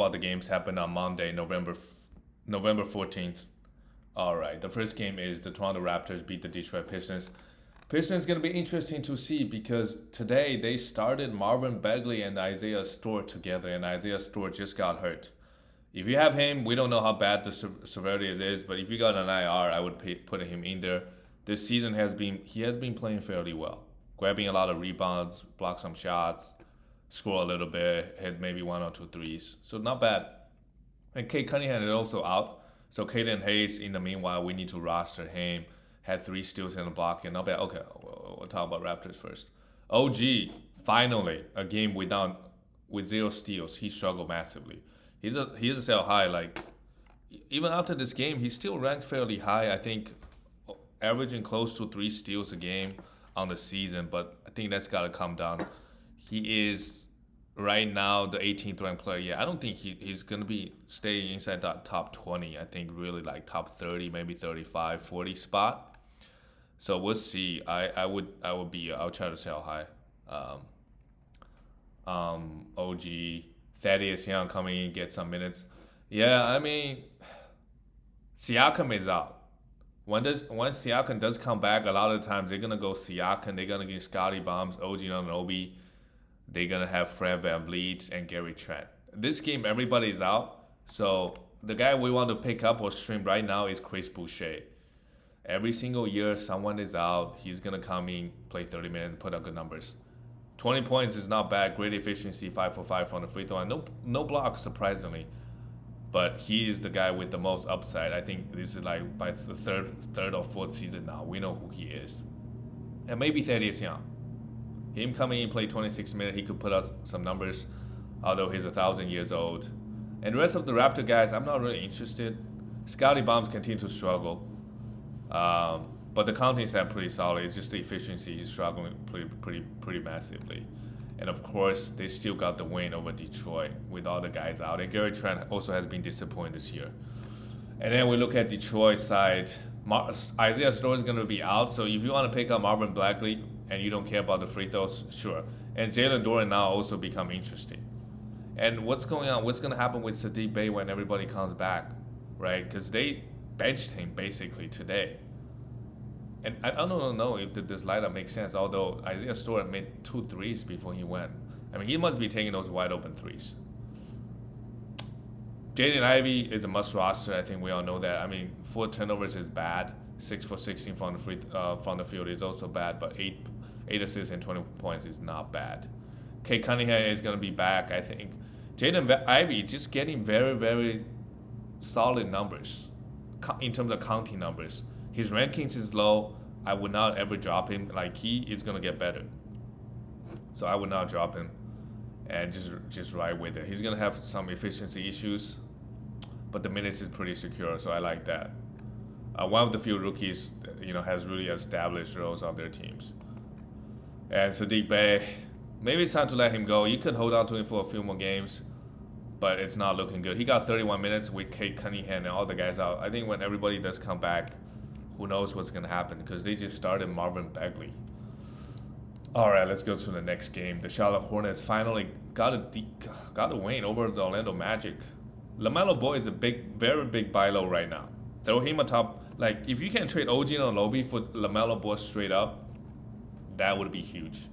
But the games happen on Monday, November 14th. All right, the first game is the Toronto Raptors beat the Detroit Pistons. Pistons going to be interesting to see because today they started Marvin Bagley and Isaiah Stewart together, and Isaiah Stewart just got hurt. If you have him, we don't know how bad the severity it is, but if you got an IR, I would put him in there. This season he has been playing fairly well, grabbing a lot of rebounds, block some shots, score a little bit, hit maybe one or two threes. So not bad. And Kate Cunningham is also out. So Caden Hayes, in the meanwhile, we need to roster him. Had 3 steals and a block, and not bad. Okay, we'll talk about Raptors first. OG, finally, a game with 0 steals. He struggled massively. He's a sell high. Like, even after this game, he's still ranked fairly high. I think averaging close to 3 steals a game on the season, but I think that's got to come down. He is right now the 18th ranked player. Yeah, I don't think he's going to be staying inside that top 20. I think really like top 30, maybe 35, 40 spot. So we'll see. I'll try to sell high. OG, Thaddeus Young coming in, get some minutes. Yeah, I mean, Siakam is out. Once Siakam does come back, a lot of times they're gonna go Siakam. They're gonna get Scotty Bombs, OG Anunoby. They're gonna have Fred VanVleet and Gary Trent. This game, everybody's out. So the guy we want to pick up or stream right now is Chris Boucher. Every single year, someone is out. He's going to come in, play 30 minutes, put up good numbers. 20 points is not bad. Great efficiency, 5 for 5 from the free throw. And no blocks, surprisingly. But he is the guy with the most upside. I think this is like by the third or fourth season now. We know who he is. And maybe Thaddeus Young. Him coming in, play 26 minutes, he could put up some numbers, although he's 1,000 years old. And the rest of the Raptor guys, I'm not really interested. Scotty Bombs continue to struggle. But the counting stat pretty solid. It's just the efficiency is struggling pretty massively. And of course, they still got the win over Detroit with all the guys out. And Gary Trent also has been disappointed this year. And then we look at Detroit side. Isaiah Stewart is going to be out. So if you want to pick up Marvin Bagley and you don't care about the free throws, sure. And Jalen Duren now also become interesting. And what's going on? What's going to happen with Saddiq Bey when everybody comes back, right? Because they benched him basically today. And I don't know if this lineup makes sense, although Isaiah Stewart made 2 threes before he went. I mean, he must be taking those wide open threes. Jaden Ivey is a must roster. I think we all know that. I mean, 4 turnovers is bad. 6 for 16 from the field is also bad, but 8 assists and 20 points is not bad. Kate Cunningham is going to be back, I think. Jaden Ivey just getting very, very solid numbers in terms of counting numbers. His rankings is low. I would not ever drop him. Like, he is going to get better. So I would not drop him and just ride with it. He's going to have some efficiency issues, but the minutes is pretty secure, so I like that. One of the few rookies, has really established roles on their teams. And Saddiq Bey, maybe it's time to let him go. You could hold on to him for a few more games, but it's not looking good. He got 31 minutes with Kate Cunningham and all the guys out. I think when everybody does come back, who knows what's going to happen because they just started Marvin Bagley. All right, let's go to the next game. The Charlotte Hornets finally got a win over the Orlando Magic. LaMelo Ball is a very big buy low right now. Throw him atop. Like, if you can trade OG Anunoby for LaMelo Ball straight up, that would be huge.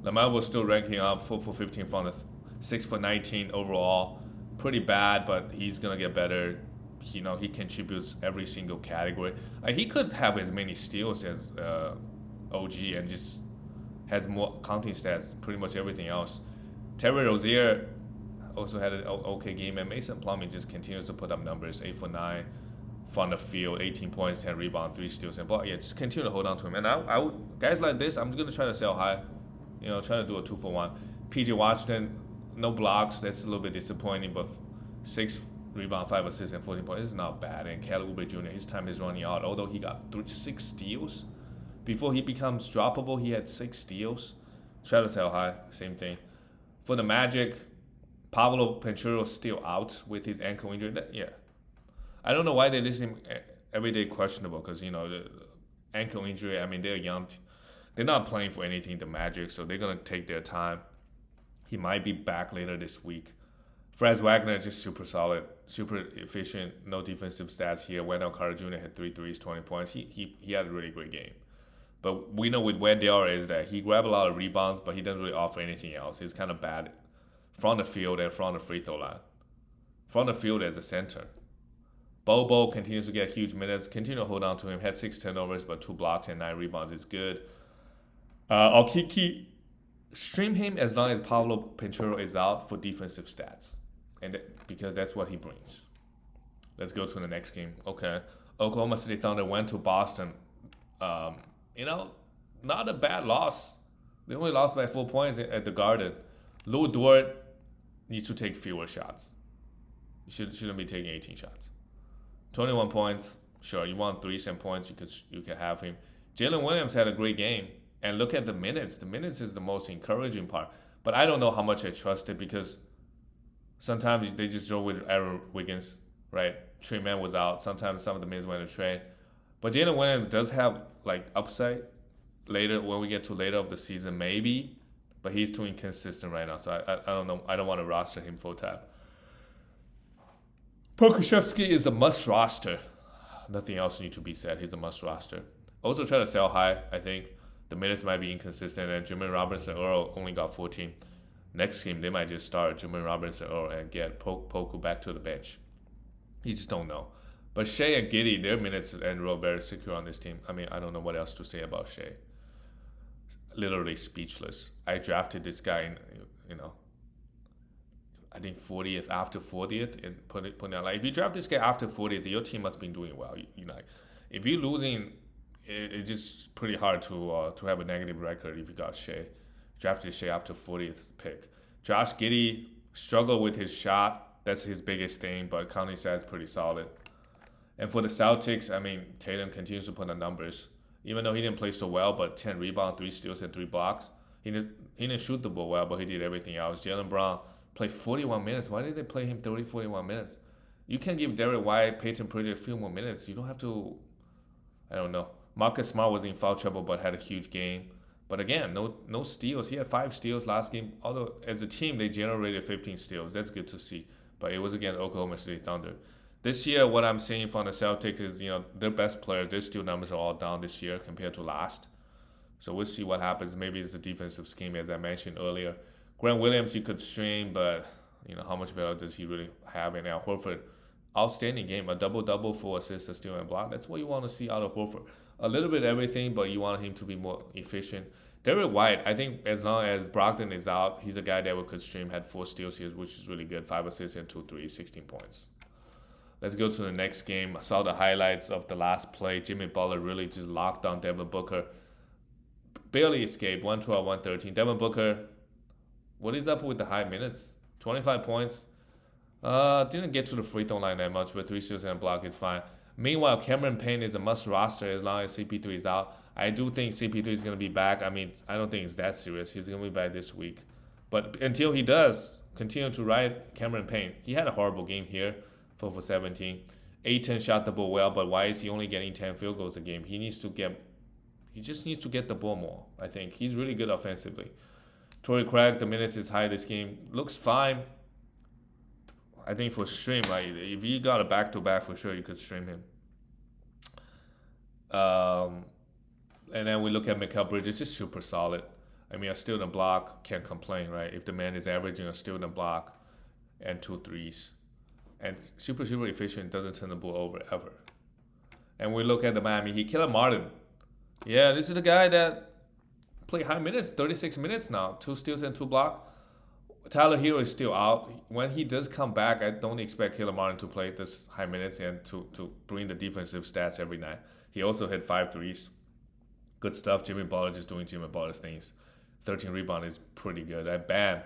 LaMelo was still ranking up 4 for 15 from the 6 for 19 overall. Pretty bad, but he's going to get better. He contributes every single category. He could have as many steals as OG and just has more counting stats, pretty much everything else. Terry Rozier also had an okay game, and Mason Plumlee just continues to put up numbers, 8 for 9 from the field, 18 points, 10 rebounds, 3 steals, and block. Yeah, just continue to hold on to him. And I would, guys like this, I'm going to try to sell high, try to do a 2 for 1. PJ Washington, no blocks, that's a little bit disappointing, but 6 rebound, 5 assists, and 14 points. This is not bad. And Kelly Oubre Jr., his time is running out. Although he got 6 steals. Before he becomes droppable, he had 6 steals. Try to sell high. Same thing. For the Magic, Pablo Pinchero still out with his ankle injury. Yeah. I don't know why they list him everyday questionable because, the ankle injury, I mean, they're young. They're not playing for anything, the Magic, so they're going to take their time. He might be back later this week. Franz Wagner just super solid, super efficient, no defensive stats here. Wendell Carter Jr. had 3 threes, 20 points. He had a really great game. But we know with Wendell is that he grabbed a lot of rebounds, but he doesn't really offer anything else. He's kind of bad from the field and from the free throw line. From the field as a center. Bobo continues to get huge minutes, continue to hold on to him, had 6 turnovers, but 2 blocks and 9 rebounds is good. I'll keep stream him as long as Pablo Pinchero is out for defensive stats, and because that's what he brings. Let's go to the next game. Okay, Oklahoma City Thunder went to Boston. Not a bad loss. They only lost by 4 points at the Garden. Lou Dort needs to take fewer shots. You shouldn't be taking 18 shots. 21 points. Sure, you want 3 and points. You could have him. Jalen Williams had a great game. And look at the minutes. The minutes is the most encouraging part. But I don't know how much I trust it because sometimes they just go with Aaron Wiggins, right? Trey Mann was out. Sometimes some of the minutes went to Trey. But Jalen Williams does have like upside later when we get to later of the season, maybe. But he's too inconsistent right now. So I don't know. I don't want to roster him full time. Pokusevski is a must roster. Nothing else needs to be said. He's a must roster. Also try to sell high, I think. The minutes might be inconsistent, and Jermaine Robinson-Earl only got 14. Next game, they might just start Jermaine Robinson-Earl and get Poku back to the bench. You just don't know. But Shai and Giddey, their minutes and role very secure on this team. I mean, I don't know what else to say about Shai. Literally speechless. I drafted this guy in, I think 40th, after 40th, and put it out. Like, if you draft this guy after 40th, your team must be doing well. If you're losing, it's just pretty hard to have a negative record if you got Shai. Drafted Shai after 40th pick. Josh Giddey struggled with his shot. That's his biggest thing, but counting stats pretty solid. And for the Celtics, I mean, Tatum continues to put on numbers. Even though he didn't play so well, but 10 rebounds, 3 steals, and 3 blocks. He didn't shoot the ball well, but he did everything else. Jaylen Brown played 41 minutes. Why did they play him 30, 41 minutes? You can give Derek White, Peyton Pritchard a few more minutes. You don't have to, I don't know. Marcus Smart was in foul trouble but had a huge game. But again, no steals. He had 5 steals last game. Although as a team, they generated 15 steals. That's good to see. But it was against Oklahoma City Thunder. This year, what I'm seeing from the Celtics is, their best players, their steal numbers are all down this year compared to last. So we'll see what happens. Maybe it's a defensive scheme, as I mentioned earlier. Grant Williams, you could stream, but how much value does he really have? And Al Horford, outstanding game. A double-double, 4 assists, a steal, and block. That's what you want to see out of Horford. A little bit of everything, but you want him to be more efficient. Derek White, I think as long as Brogdon is out, he's a guy that we could stream. Had 4 steals here, which is really good. 5 assists and 2 threes, 16 points. Let's go to the next game. I saw the highlights of the last play. Jimmy Butler really just locked down Devin Booker. Barely escaped. 112, 113. Devin Booker, what is up with the high minutes? 25 points. Didn't get to the free throw line that much, but 3 steals and a block is fine. Meanwhile, Cameron Payne is a must roster as long as CP3 is out. I do think CP3 is going to be back. I mean, I don't think it's that serious. He's going to be back this week. But until he does, continue to ride Cameron Payne. He had a horrible game here, 4 for 17. Ayton shot the ball well, but why is he only getting 10 field goals a game? He just needs to get the ball more, I think. He's really good offensively. Torrey Craig, the minutes is high this game. Looks fine. I think for stream, like if you got a back-to-back, for sure you could stream him. And then we look at Mikal Bridges, just super solid. I mean, a steal and block, can't complain, right? If the man is averaging a steal and block and 2 threes. And super, super efficient, doesn't turn the ball over ever. And we look at the Miami Heat. Caleb Martin. Yeah, this is the guy that played high minutes, 36 minutes now. 2 steals and 2 blocks. Tyler Hero is still out. When he does come back, I don't expect Caleb Martin to play this high minutes and to bring the defensive stats every night. He also hit 5 threes. Good stuff. Jimmy Butler just doing Jimmy Butler's things. 13 rebound is pretty good. And Bam,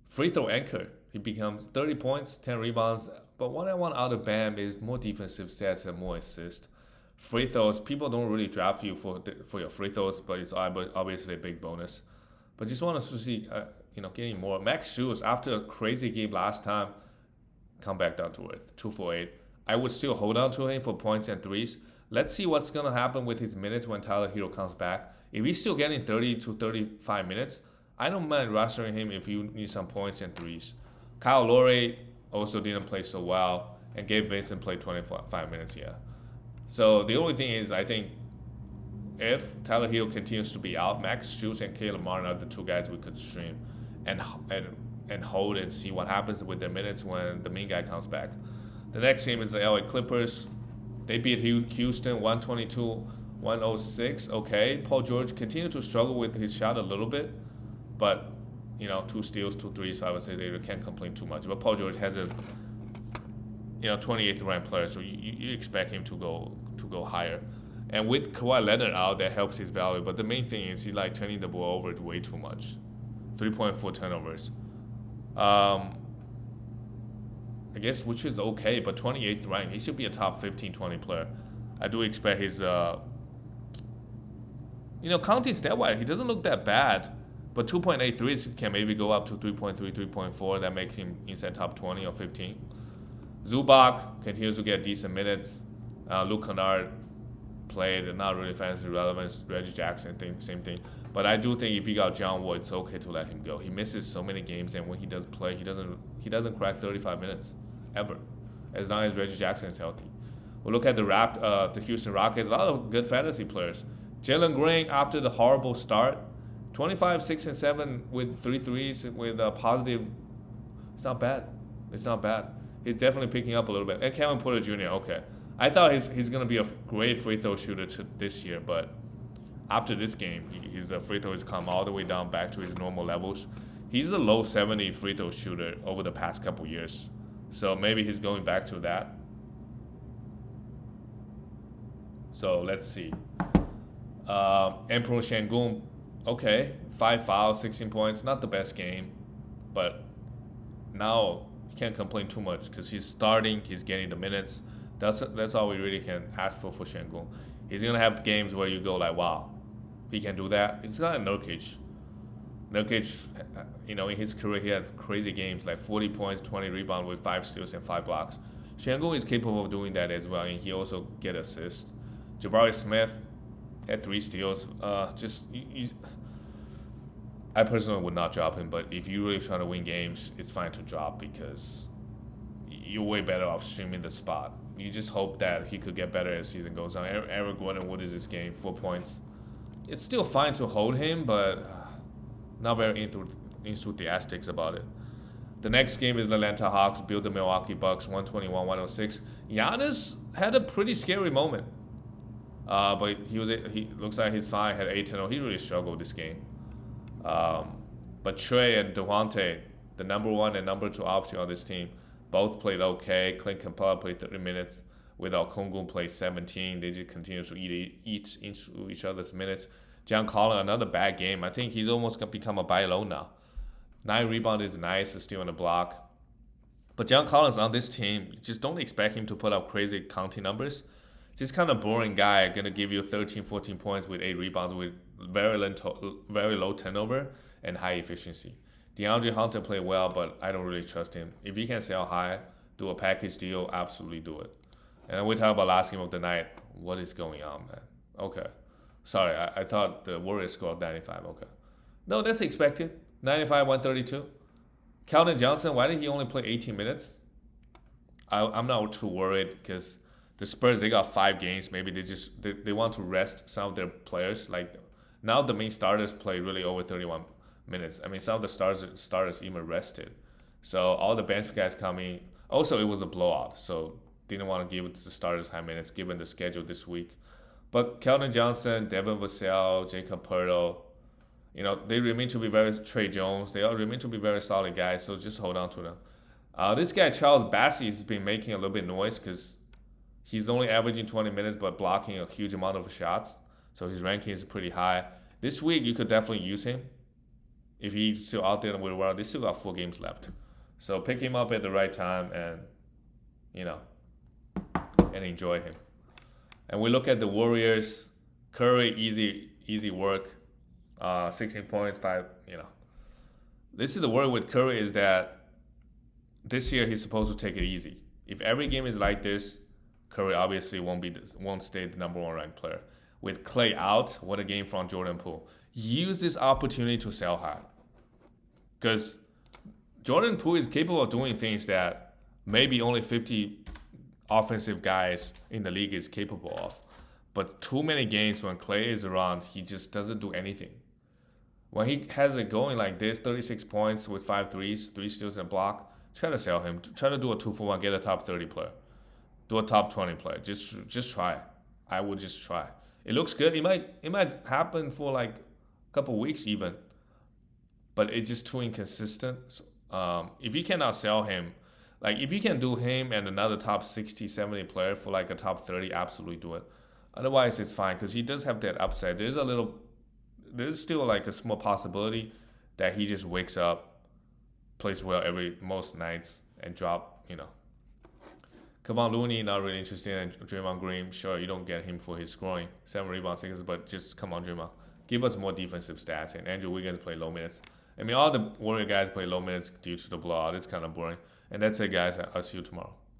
free throw anchor. He becomes 30 points, 10 rebounds. But what I want out of Bam is more defensive stats and more assists. Free throws, people don't really draft you for your free throws, but it's obviously a big bonus. But just want us to see, getting more. Max Strus, after a crazy game last time, come back down to earth. 2 for 8. I would still hold on to him for points and threes. Let's see what's going to happen with his minutes when Tyler Hero comes back. If he's still getting 30 to 35 minutes, I don't mind rostering him if you need some points and threes. Kyle Lowry also didn't play so well, and Gabe Vincent played 25 minutes here. So the only thing is, I think if Tyler Hero continues to be out, Max Strus and Caleb Martin are the two guys we could stream and hold and see what happens with their minutes when the main guy comes back. The next game is the LA Clippers. They beat Houston 122-106. Okay, Paul George continued to struggle with his shot a little bit, but 2 steals, 2 threes, 5 assists. They can't complain too much. But Paul George has a 28th ranked player, so you expect him to go higher. And with Kawhi Leonard out, that helps his value. But the main thing is he's like turning the ball over way too much. 3.4 turnovers. I guess, which is okay, but 28th rank, he should be a top 15, 20 player. I do expect his, counting stat-wise, he doesn't look that bad, but 2.83 can maybe go up to 3.3, 3.4. That makes him inside top 20 or 15. Zubac continues to get decent minutes. Luke Kennard played, not really fantasy relevant. Reggie Jackson, same thing. But I do think if you got John Wall, it's okay to let him go. He misses so many games, and when he does play, he doesn't crack 35 minutes ever, as long as Reggie Jackson is healthy. We'll look at the Houston Rockets. A lot of good fantasy players. Jalen Green, after the horrible start, 25, 6, and 7 with 3 threes with a positive. It's not bad. It's not bad. He's definitely picking up a little bit. And Kevin Porter Jr., okay. I thought he's going to be a great free throw shooter this year, but after this game, his free throw has come all the way down back to his normal levels. He's a low 70 free throw shooter over the past couple years. So maybe he's going back to that. So let's see. Emperor Shangun, okay. 5 fouls, 16 points. Not the best game. But now you can't complain too much because he's starting. He's getting the minutes. That's all we really can ask for Shangun. He's going to have games where you go like, wow, he can do that. It's not like Nurkic. Nurkic, in his career, he had crazy games like 40 points, 20 rebounds with 5 steals and 5 blocks. Shangun is capable of doing that as well, and he also get assists. Jabari Smith had 3 steals. I personally would not drop him, but if you're really trying to win games, it's fine to drop because you're way better off streaming the spot. You just hope that he could get better as the season goes on. Eric Gordon, what is this game? 4 points. It's still fine to hold him, but not very enthusiastic about it. The next game is the Atlanta Hawks beat the Milwaukee Bucks 121-106. Giannis had a pretty scary moment. But he looks like he's fine, had 8 turnovers. He really struggled this game. But Trey and Devontae, the number 1 and number 2 option on this team, both played okay. Clint Capella played 30 minutes. Without Kongun played 17. They just continue to eat into each other's minutes. John Collins, another bad game. I think he's almost going to become a buy low now. 9 rebounds is nice. It's still on the block. But John Collins on this team, you just don't expect him to put up crazy counting numbers. Just kind of boring guy, going to give you 13, 14 points with 8 rebounds with very low turnover and high efficiency. DeAndre Hunter played well, but I don't really trust him. If he can sell high, do a package deal, absolutely do it. And then we talk about last game of the night. What is going on, man? Okay. Sorry, I thought the Warriors scored 95. Okay. No, that's expected. 95-132. Keldon Johnson, why did he only play 18 minutes? I'm not too worried because the Spurs, they got 5 games. Maybe they want to rest some of their players. Like now the main starters play really over 31 minutes. I mean, some of the starters even rested. So all the bench guys coming. Also, it was a blowout, so didn't want to give the starters high minutes given the schedule this week. But Keldon Johnson, Devin Vassell, Jacob Poeltl, they remain to be Trey Jones. They all remain to be very solid guys, so just hold on to them. This guy, Charles Bassey, has been making a little bit noise because he's only averaging 20 minutes but blocking a huge amount of shots. So his ranking is pretty high. This week, you could definitely use him. If he's still out there with well, they still got 4 games left. So pick him up at the right time and, and enjoy him. And we look at the Warriors. Curry, easy work. 16 points, 5, This is the worry with Curry is that this year he's supposed to take it easy. If every game is like this, Curry obviously won't stay the number 1 ranked player. With Klay out, what a game from Jordan Poole. Use this opportunity to sell high. Because Jordan Poole is capable of doing things that maybe only 50 offensive guys in the league is capable of. But too many games when Clay is around, he just doesn't do anything. When he has it going like this, 36 points with 5 threes, 3 steals and block, try to sell him. Try to do a 2-for-1, get a top 30 player. Do a top 20 player. Just try. I would just try. It looks good. It might happen for like a couple weeks even, but it's just too inconsistent. If you cannot sell him, like if you can do him and another top 60, 70 player for like a top 30, absolutely do it. Otherwise, it's fine because he does have that upside. There's still like a small possibility that he just wakes up, plays well most nights, and drop. Kevon Looney, not really interested in Draymond Green. Sure, you don't get him for his scoring, 7 rebounds, 6, but just come on, Draymond. Give us more defensive stats. And Andrew Wiggins play low minutes. I mean, all the Warrior guys play low minutes due to the blowout. It's kind of boring. And that's it, guys. I'll see you tomorrow.